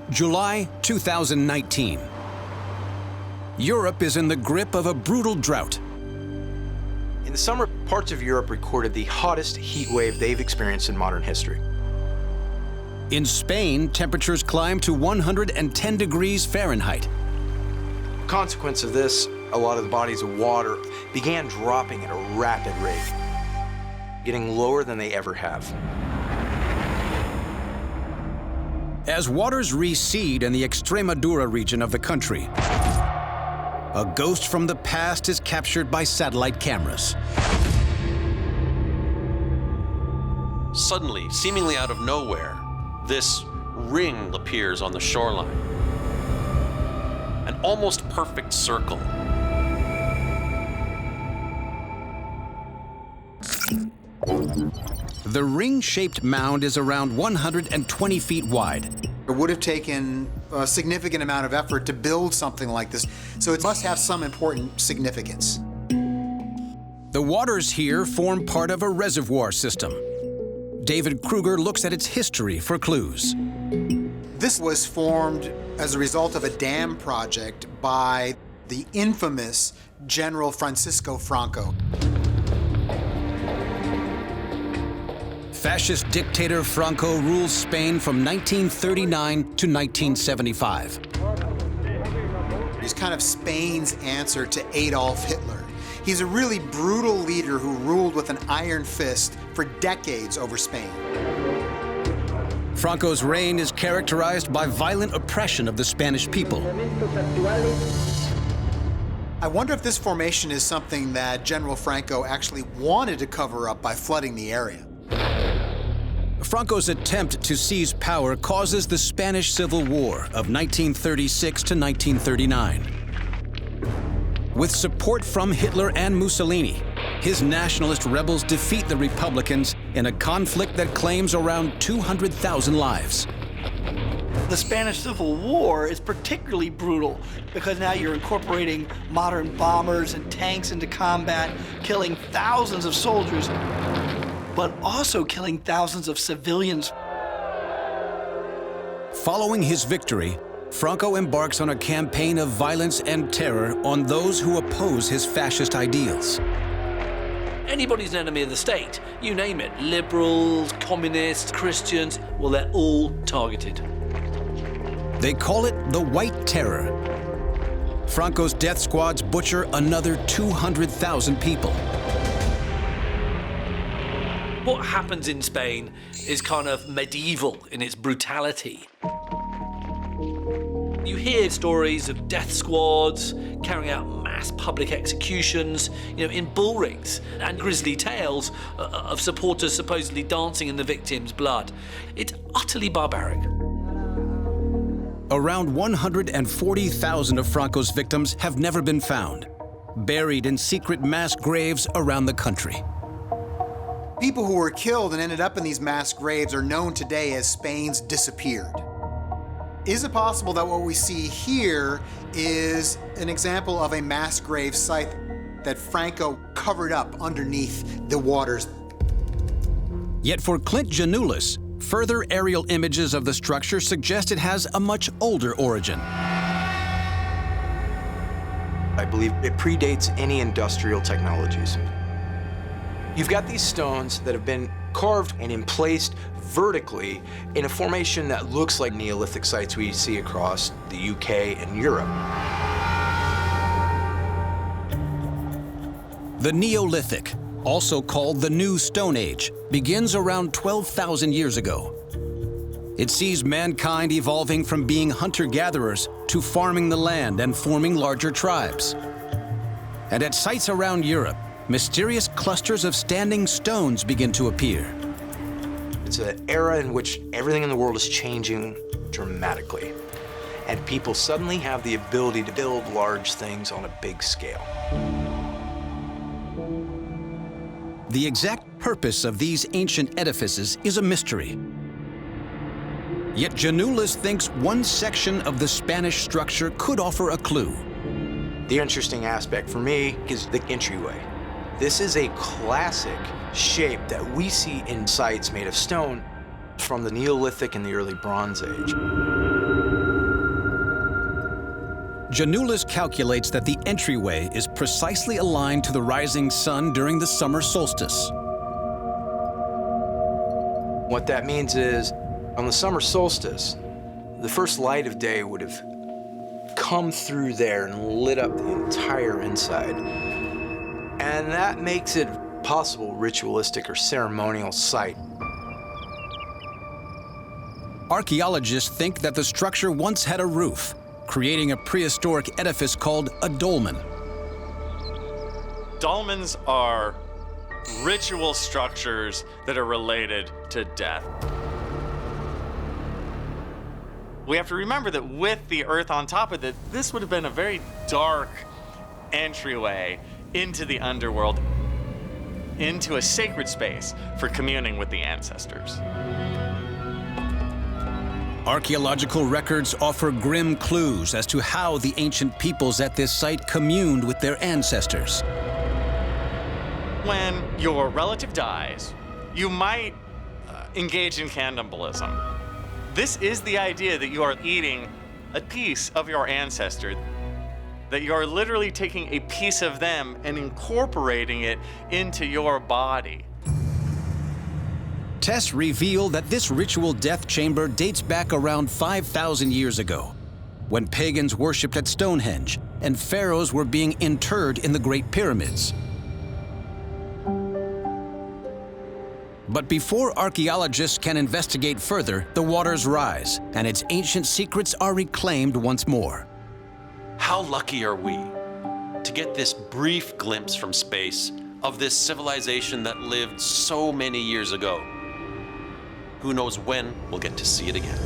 July 2019. Europe is in the grip of a brutal drought. In the summer, parts of Europe recorded the hottest heat wave they've experienced in modern history. In Spain, temperatures climbed to 110 degrees Fahrenheit. Consequence of this, a lot of the bodies of water began dropping at a rapid rate, getting lower than they ever have. As waters recede in the Extremadura region of the country, a ghost from the past is captured by satellite cameras. Suddenly, seemingly out of nowhere, this ring appears on the shoreline. An almost perfect circle. The ring-shaped mound is around 120 feet wide. It would have taken a significant amount of effort to build something like this, so it must have some important significance. The waters here form part of a reservoir system. David Kruger looks at its history for clues. This was formed as a result of a dam project by the infamous General Francisco Franco. Fascist dictator Franco rules Spain from 1939 to 1975. He's kind of Spain's answer to Adolf Hitler. He's a really brutal leader who ruled with an iron fist for decades over Spain. Franco's reign is characterized by violent oppression of the Spanish people. I wonder if this formation is something that General Franco actually wanted to cover up by flooding the area. Franco's attempt to seize power causes the Spanish Civil War of 1936 to 1939. With support from Hitler and Mussolini, his nationalist rebels defeat the Republicans in a conflict that claims around 200,000 lives. The Spanish Civil War is particularly brutal because now you're incorporating modern bombers and tanks into combat, killing thousands of soldiers, but also killing thousands of civilians. Following his victory, Franco embarks on a campaign of violence and terror on those who oppose his fascist ideals. Anybody's an enemy of the state, you name it. Liberals, communists, Christians, well, they're all targeted. They call it the White Terror. Franco's death squads butcher another 200,000 people. What happens in Spain is kind of medieval in its brutality. You hear stories of death squads carrying out mass public executions, in bull rings, and grisly tales of supporters supposedly dancing in the victims' blood. It's utterly barbaric. Around 140,000 of Franco's victims have never been found, buried in secret mass graves around the country. People who were killed and ended up in these mass graves are known today as Spain's disappeared. Is it possible that what we see here is an example of a mass grave site that Franco covered up underneath the waters? Yet for Clint Janulis, further aerial images of the structure suggest it has a much older origin. I believe it predates any industrial technologies. You've got these stones that have been carved and emplaced vertically in a formation that looks like Neolithic sites we see across the UK and Europe. The Neolithic, also called the New Stone Age, begins around 12,000 years ago. It sees mankind evolving from being hunter-gatherers to farming the land and forming larger tribes. And at sites around Europe, mysterious clusters of standing stones begin to appear. It's an era in which everything in the world is changing dramatically, and people suddenly have the ability to build large things on a big scale. The exact purpose of these ancient edifices is a mystery. Yet Janulis thinks one section of the Spanish structure could offer a clue. The interesting aspect for me is the entryway. This is a classic shape that we see in sites made of stone from the Neolithic and the early Bronze Age. Janulis calculates that the entryway is precisely aligned to the rising sun during the summer solstice. What that means is, on the summer solstice, the first light of day would have come through there and lit up the entire inside. And that makes it a possible ritualistic or ceremonial site. Archaeologists think that the structure once had a roof, creating a prehistoric edifice called a dolmen. Dolmens are ritual structures that are related to death. We have to remember that with the earth on top of it, this would have been a very dark entryway into the underworld, into a sacred space for communing with the ancestors. Archaeological records offer grim clues as to how the ancient peoples at this site communed with their ancestors. When your relative dies, you might engage in cannibalism. This is the idea that you are eating a piece of your ancestor, that you are literally taking a piece of them and incorporating it into your body. Tests reveal that this ritual death chamber dates back around 5,000 years ago, when pagans worshipped at Stonehenge and pharaohs were being interred in the Great Pyramids. But before archaeologists can investigate further, the waters rise and its ancient secrets are reclaimed once more. How lucky are we to get this brief glimpse from space of this civilization that lived so many years ago? Who knows when we'll get to see it again?